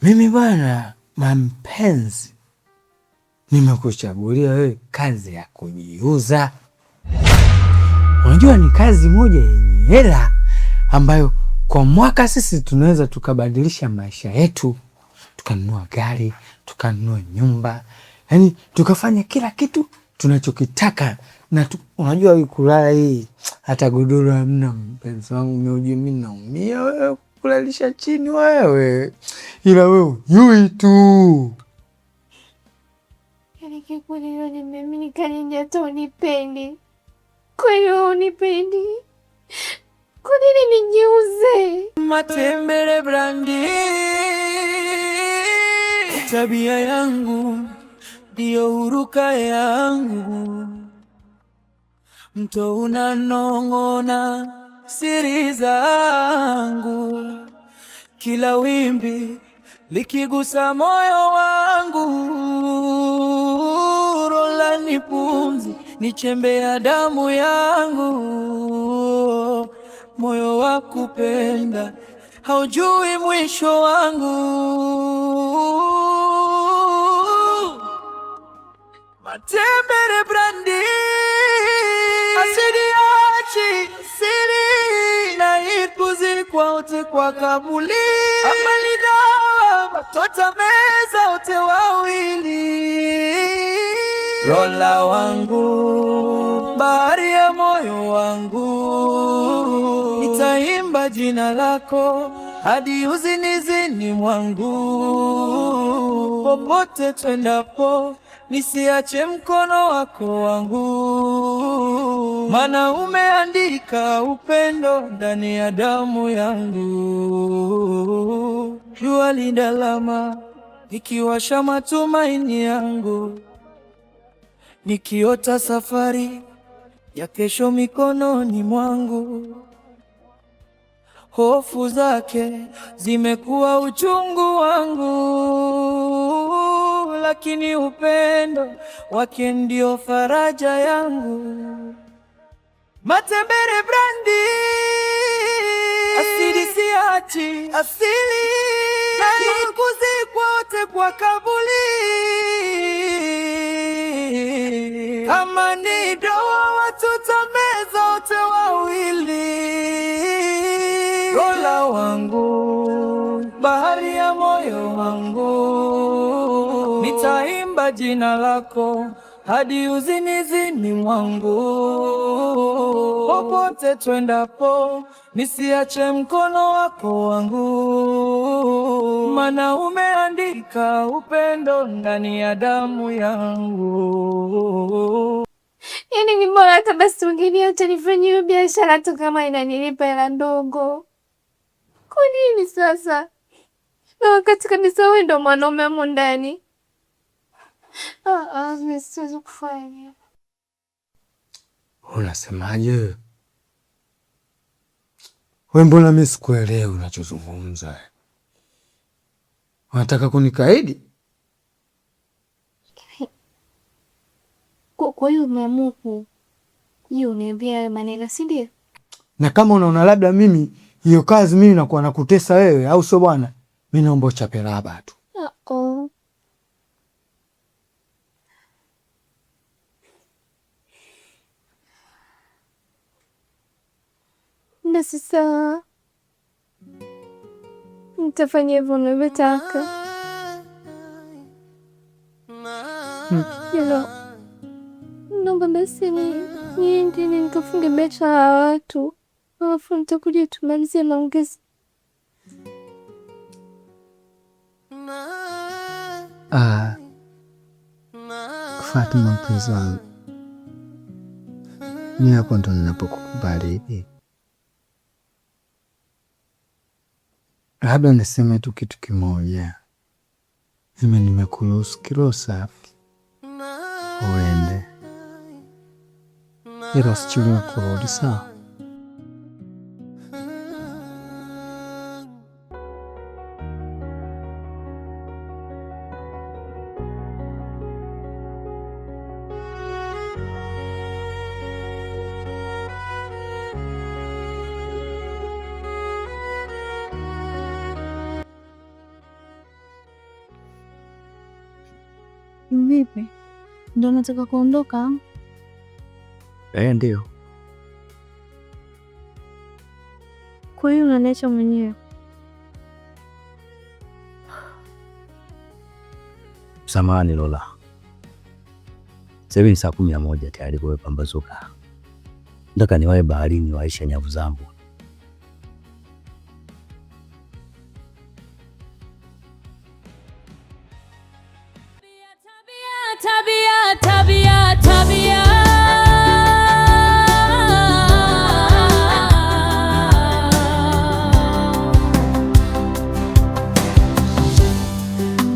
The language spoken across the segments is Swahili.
Mimi bwana mampenzi, nimekuchagulia wewe kazi ya kujiuza. Unajua ni kazi moja yenye hela ambayo kwa mwaka sisi tunaweza tukabadilisha maisha yetu, tukanunua gari, tukanunua nyumba, yaani tukafanya kila kitu tunachokitaka. Na unajua kulala hii hata godoro hamna, mpenzi wangu, mimi naumia, wewe kulalisha chini wewe, ila wewe yui tu. Yaani kikweli leo nimeamini Kanyenje hata unipendi. Kweli wewe unipendi? Kwa nini nijiuze? Matembele brandi, tabia yangu ndiyo huruka yangu. Mto unanong'ona siri zangu, kila wimbi likigusa moyo wangu. Rola ni pumzi, ni chembe ya damu yangu. Moyo wa kupenda haujui mwisho wangu. Matembele brandi, asidi achi siri, na ikuzikwa wote kwa kabuli. Amaligawa matota meza wote wawili. Rola wangu, bahari ya moyo wangu, nitaimba jina lako hadi uzinizini mwangu. Popote twendapo nisiache mkono wako wangu, maana umeandika upendo ndani ya damu yangu. Jua lidalama ikiwasha matumaini yangu, nikiota safari ya kesho mikononi mwangu. Hofu zake zimekuwa uchungu wangu, lakini upendo wake ndio faraja yangu. Matembele brandi, asili siachi asili, na kuzikwa wote kwa kabuli. Kama ni doa tutameza wote wawili. Rola wangu, bahari ya moyo wangu, nitaimba jina lako hadi uzinizini mwangu. Popote twendapo nisiache mkono wako wangu, maana umeandika upendo ndani ya damu yangu. Yaani ni bora hata basi ungeniacha nifanye hiyo biashara tu kama inanilipa hela ndogo. Kwa nini sasa? Na wakati kabisa wewe ndo mwanaume hapo ndani. Mimi siwezi kufanya. Unasemaje? Wewe mbona mimi sikuelewi unachozungumza? Unataka kunikaidi? Kwa hiyo umeamua uniambia maneno, si ndio? Na kama unaona labda mimi hiyo kazi mimi nakuwa nakutesa wewe, au sio bwana? Mimi naomba uchape raba tu. Na sasa nitafanya hivyo unavyotaka. Naomba basi niende nikafunge biashara ya watu, alafu nitakuja tumalizie maongezi. Fatuma mpenzi wangu, ni hapo ndo ninapokukubali. Labda niseme tu kitu kimoja, mimi nimekuruhusu kilo safi uende, ila usichelewe kurudi, sawa? Vipi? Ndio nataka kuondoka? Ndio. Kwa hiyo unaniacha mwenyewe? Samahani Lola, sasa hivi ni saa 11 tayari kwa pambazuka. Nataka niwae baharini waisha nyavu zangu. Tabia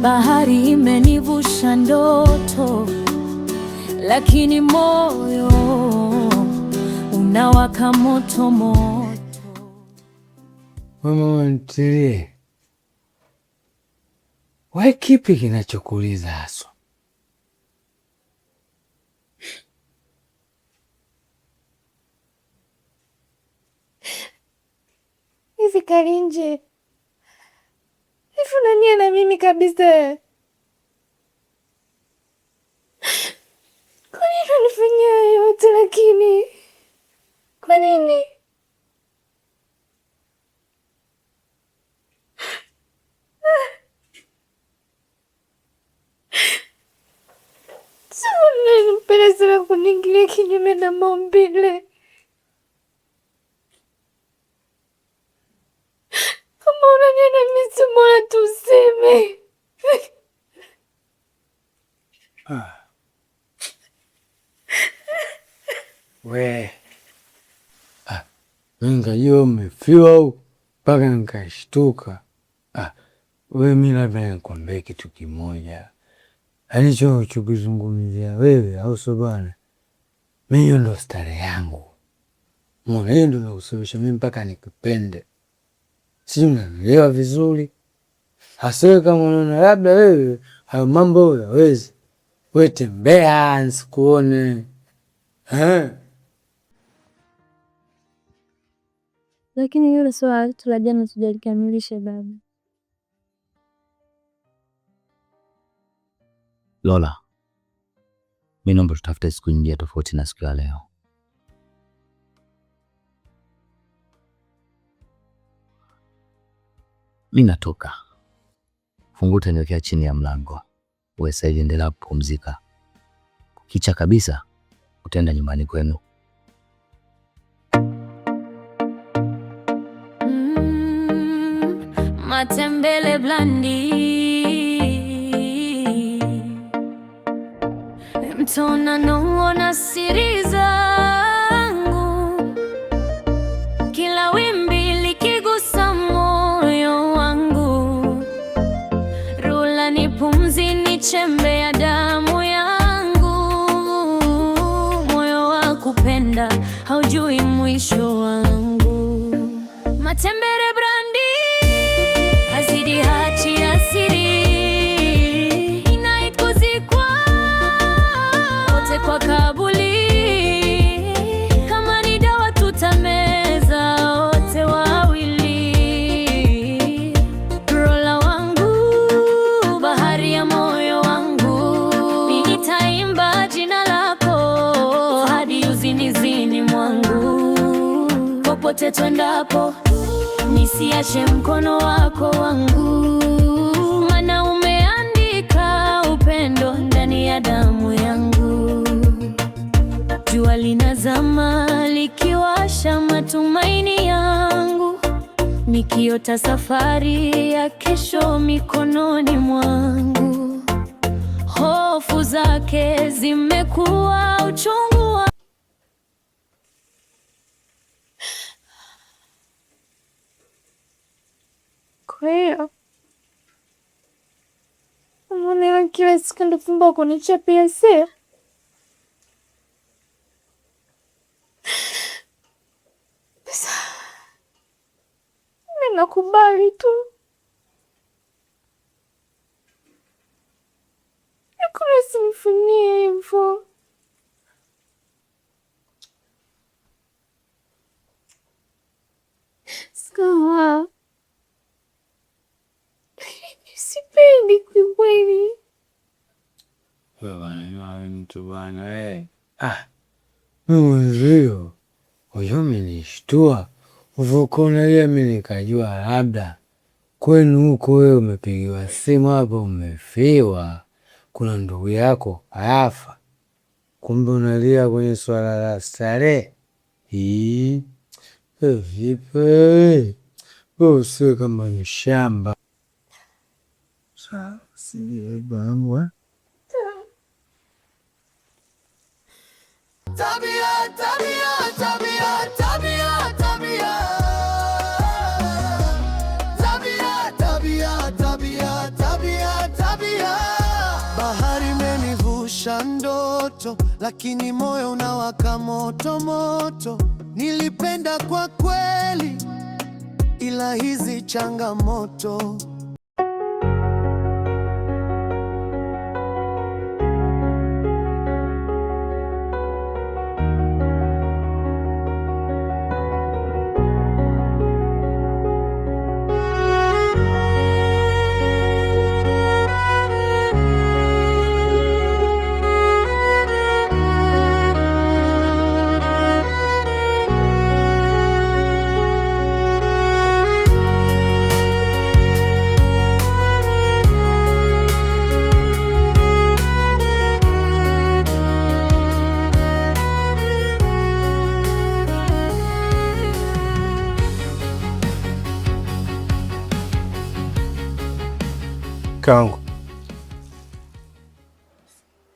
bahari imenivusha ndoto, lakini moyo unawaka moto moto. Mama ntilie, wewe kipi kinachokuuliza haswa? Hivi Karinje, hivi unania na mimi kabisa? Kwa nini unanifanyia yote lakini? Kwa nini? Unanipenda sana kuniingilia kinyume na maumbile. Kama unaniona mimi si bora tu useme. We nikajua umefiwa au mpaka nikashtuka. We mi labda nikwambie kitu kimoja, alicho chukizungumzia wewe au sio bwana? Mi hiyo ndo starehe yangu, mwana hiyo ndo nakusababisha mimi mpaka nikupende. Si unanielewa vizuri? Hasa kama unaona labda wewe hayo mambo huyawezi, we tembea nsikuone. Lakini yule swala la jana tujalikamilisha baba. Lola, mimi naomba tutafute siku nyingine tofauti na siku ya leo. Mimi natoka. Funguo utaniwekea chini ya mlango. Wewe sasa endelea kupumzika. Kicha kabisa utaenda nyumbani kwenu. Matembele blandi mtona naona siri zangu, kila wimbi likigusa moyo wangu, rula ni pumzi ni chembe ya damu yangu, moyo wa kupenda haujui mwisho wangu. Matembele brandi hazidi hachi asiri inaikuzikwa wote kwa kabuli, kama ni dawa tutameza wote wawili. Rola wangu, bahari ya moyo wangu, nitaimba jina lako hadi uzinizini mwangu, popote twendapo nisiache mkono wako wangu, maana umeandika upendo ndani ya damu yangu. Jua linazama likiwasha matumaini yangu, nikiota safari ya kesho mikononi mwangu. Hofu zake zimekuwa uchungu wa Kwa hiyo umeona kila siku ndo fumba kunichapia si? Sasa mimi nakubali tu, hakuna usinifanyie hivyo. Sawa, sipendi kikweli. wewe mtu bwana wewe. Mimi huyo umenishtua. Uvokonalia mimi nikajua labda kwenu huko wewe umepigiwa simu hapo umefiwa. Kuna ndugu yako hayafa. Kumbe unalia kwenye swala la starehe. Vipi wewe? Usiwe kama mshamba. Sawa, si bangwa. Tabia, tabia, tabia, tabia, tabia. Tabia, tabia, tabia, tabia, tabia. Bahari imenivusha ndoto, lakini moyo unawaka moto moto. Nilipenda kwa kweli, ila hizi changamoto. Kangu,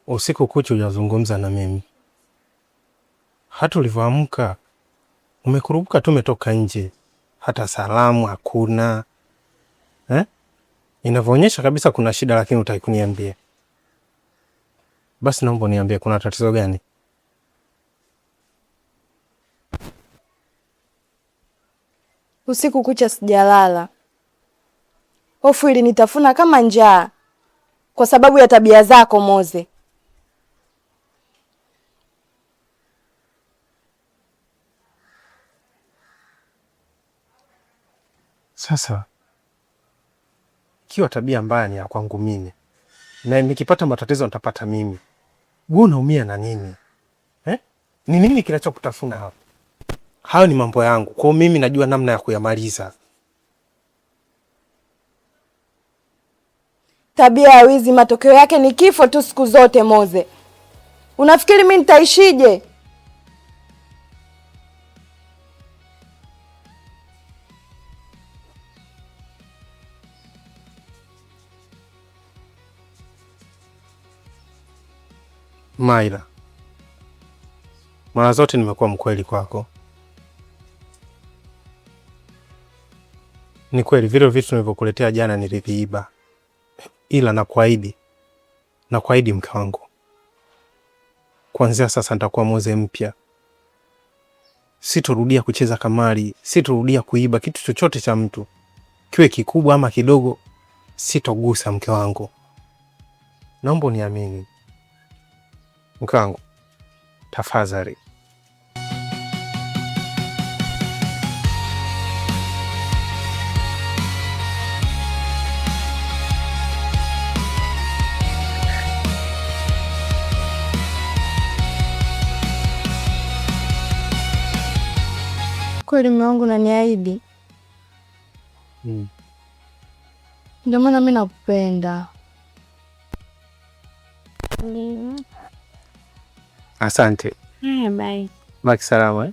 usiku kucha hujazungumza na mimi. Hata ulivyoamka umekurubuka tu, umetoka nje, hata salamu hakuna. Inavyoonyesha kabisa kuna shida, lakini hutaki kuniambia. Basi naomba niambie, kuna tatizo gani? Usiku kucha sijalala. Hofu ilinitafuna kama njaa kwa sababu ya tabia zako Moze. Sasa ikiwa tabia mbaya ni ya kwangu mimi na nikipata matatizo nitapata mimi, wewe unaumia na nini? Ni nini kinachokutafuna hapa? Hayo ni mambo yangu, kwa hiyo mimi najua namna ya kuyamaliza. Tabia ya wizi matokeo yake ni kifo tu siku zote Moze. Unafikiri mimi nitaishije? Maila, mara zote nimekuwa mkweli kwako. Ni kweli vile vitu nilivyokuletea jana niliviiba. Ila nakuahidi mke wangu, kuanzia sasa nitakuwa Moze mpya. Sitorudia kucheza kamari, sitorudia kuiba kitu chochote cha mtu, kiwe kikubwa ama kidogo, sitogusa mke wangu. Naomba uniamini mke wangu, tafadhali. Kweli mume wangu unaniahidi? Ndio maana mimi nakupenda. Asante. Bye. Baki salama.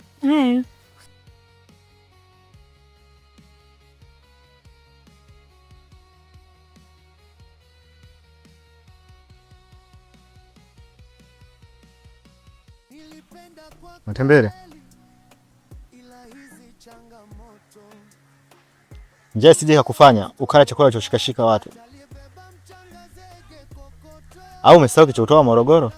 Matembele. Njaa sije kakufanya ukala chakula cha shikashika watu. Au umesahau kichotoa Morogoro?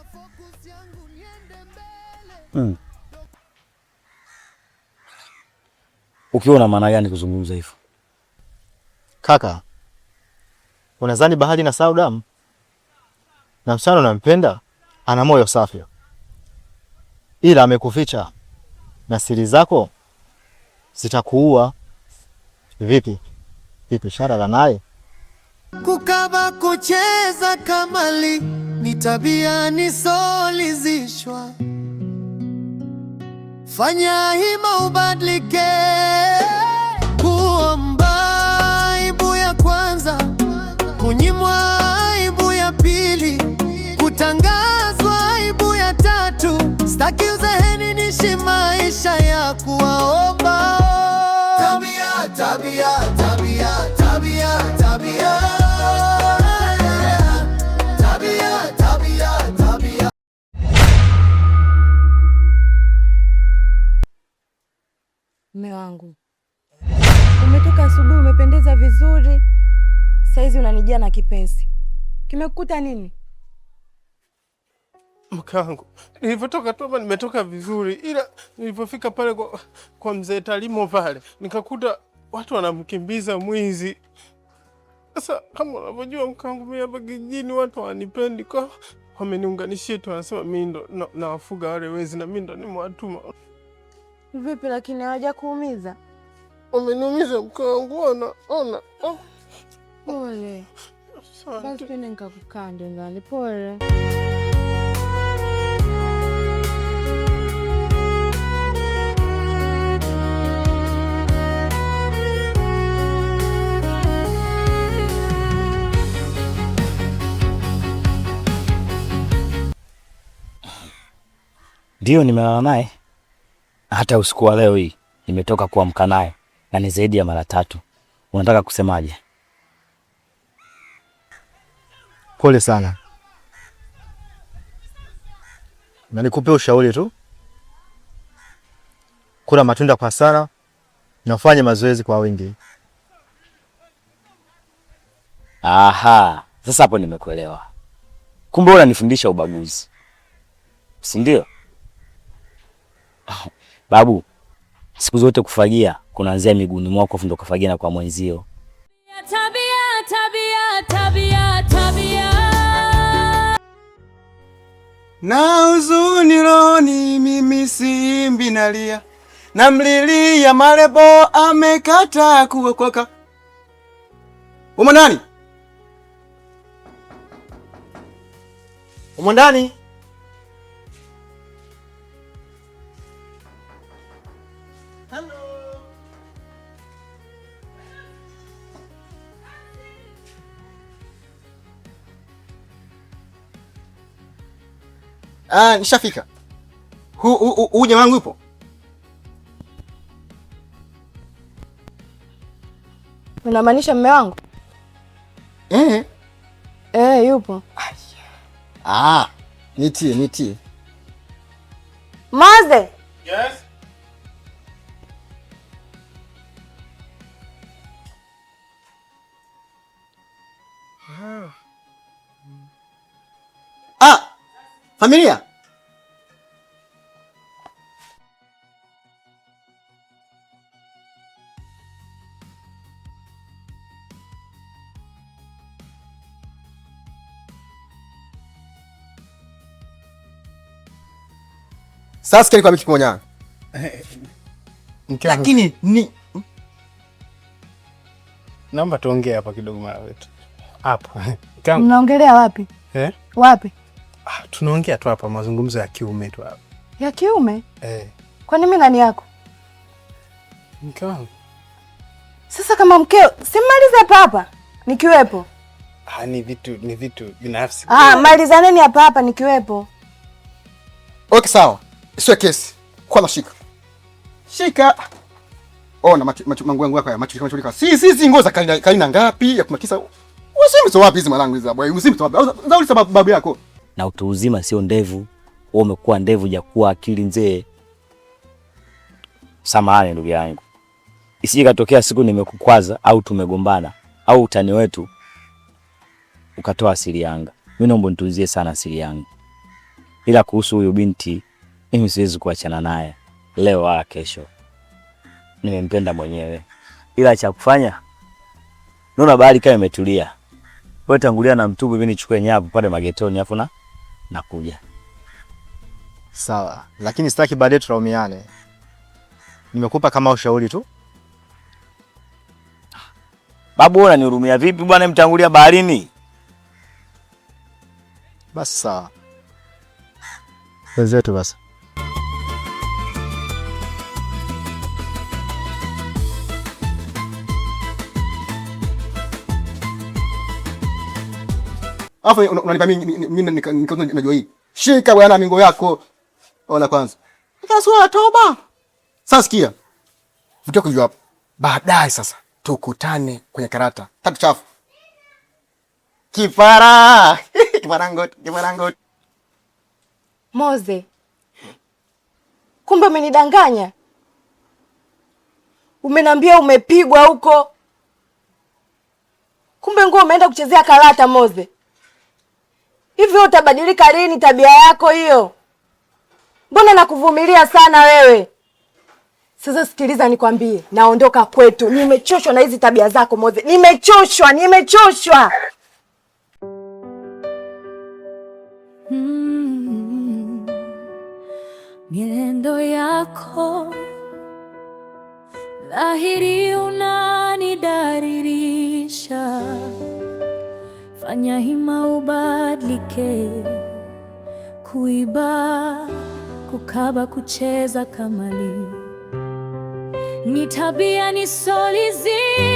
Ukiwa na maana gani kuzungumza hivyo? Kaka, unadhani bahari na saudamu? Na msichana unampenda ana moyo safi. Ila amekuficha na siri zako zitakuua. Vipi? Vipi shara la naye? Kukaba kucheza kamali ni tabia nisolizishwa. Fanya hima ubadilike. Kuomba aibu ya kwanza, kunyimwa aibu ya pili, kutangazwa aibu ya tatu. Staki uzeheni nishi maisha ya kuwaomba. Tabia, tabia, tabia, tabia, tabia. Tabia, tabia, tabia. Mume wangu, umetoka asubuhi, umependeza vizuri. Saizi unanijia na kipenzi. Kimekukuta nini? Mke wangu, nilipotoka tu hapa nimetoka vizuri, ila nilipofika pale kwa mzee Talimo pale nikakuta watu wanamkimbiza mwizi. Sasa kama unavyojua mke wangu, mimi hapa kijijini watu hawanipendi, kwa wameniunganishia tu, wanasema mimi ndo nawafuga wale wezi na mimi ndo nimewatuma. Vipi lakini hawaja kuumiza? Wameniumiza mke wangu, ona. Pole. Basi twende nikakukande ndani. Pole. Ndio nimelala naye. Hata usiku wa leo hii nimetoka kuamka naye na ni zaidi ya mara 3. Unataka kusemaje? Pole sana. Na nikupe ushauri tu. Kula matunda kwa sana na ufanye mazoezi kwa wingi. Aha, sasa hapo nimekuelewa. Kumbe unanifundisha ubaguzi. Si ndio? Babu, siku zote kufagia kunaanzia miguuni mwako ndo kufagia na kwa mwenzio. Tabia, tabia, tabia, tabia. Na huzuni rohoni mimi simbi nalia, na mlilia marebo amekata kuokoka. Umo ndani? Umo ndani? Nishafika. Huu jamaa wangu yupo? Unamaanisha mume wangu? Yupo. Nitie. Maze. Yes. Familia. Sasa kile kwa miki kimoja. Lakini naomba tuongee hapa kidogo mara wetu. Hapo. Mnaongelea wapi? Wapi? Tunaongea tu hapa mazungumzo ya kiume tu hapa. Ya kiume? Kwani mimi nani yako? Mke wangu. Sasa kama mkeo, simalize hapa nikiwepo. Ni vitu binafsi. Malizaneni hapa nikiwepo. Okay, sawa. Sio kesi. Kwa shika. Na macho mangu yako ya macho kama chulika. Si ngoza kalina ngapi ya kumakisa. Usimto wapi hizi malangu hizi bwana? Usimto wapi? Zauli sababu babu yako. Na utu uzima sio ndevu. Wewe umekuwa ndevu jakuwa akili nzee. Samahani ndugu yangu. Isije katokea siku nimekukwaza au tumegombana au utani wetu ukatoa asili yangu. Mimi naomba nitunzie sana asili yangu. Ila kuhusu huyu binti mimi siwezi kuachana naye leo wala kesho. Nimempenda mwenyewe. Ila cha kufanya naona bahari kama imetulia. Wewe tangulia na mtubu, mimi nichukue nyavu pale magetoni afu nakuja. Sawa, lakini sitaki baadaye tulaumiane. Nimekupa kama ushauri tu. Babu, unanihurumia vipi bwana, mtangulia baharini? Basi sawa. Wenzetu basi. Afu unanipa mimi najua hii. Shika bwana mingo yako. Ona kwanza. Nikasema toba. Sasa sikia. Vitu kujua hapo. Baadaye sasa tukutane kwenye karata. Tatu chafu. Kipara. Kiparangot. Moze, kumbe umenidanganya. Umeniambia umepigwa huko, kumbe nguo umeenda kuchezea karata. Moze, hivi utabadilika lini tabia yako hiyo? Mbona nakuvumilia sana wewe? Sasa sikiliza nikwambie, naondoka kwetu. Nimechoshwa na hizi tabia zako Moze, nimechoshwa. Mienendo yako dhahiri unanidaririsha, fanya hima ubadlike, kuiba, kukaba, kucheza kamali ni tabia nisolizi.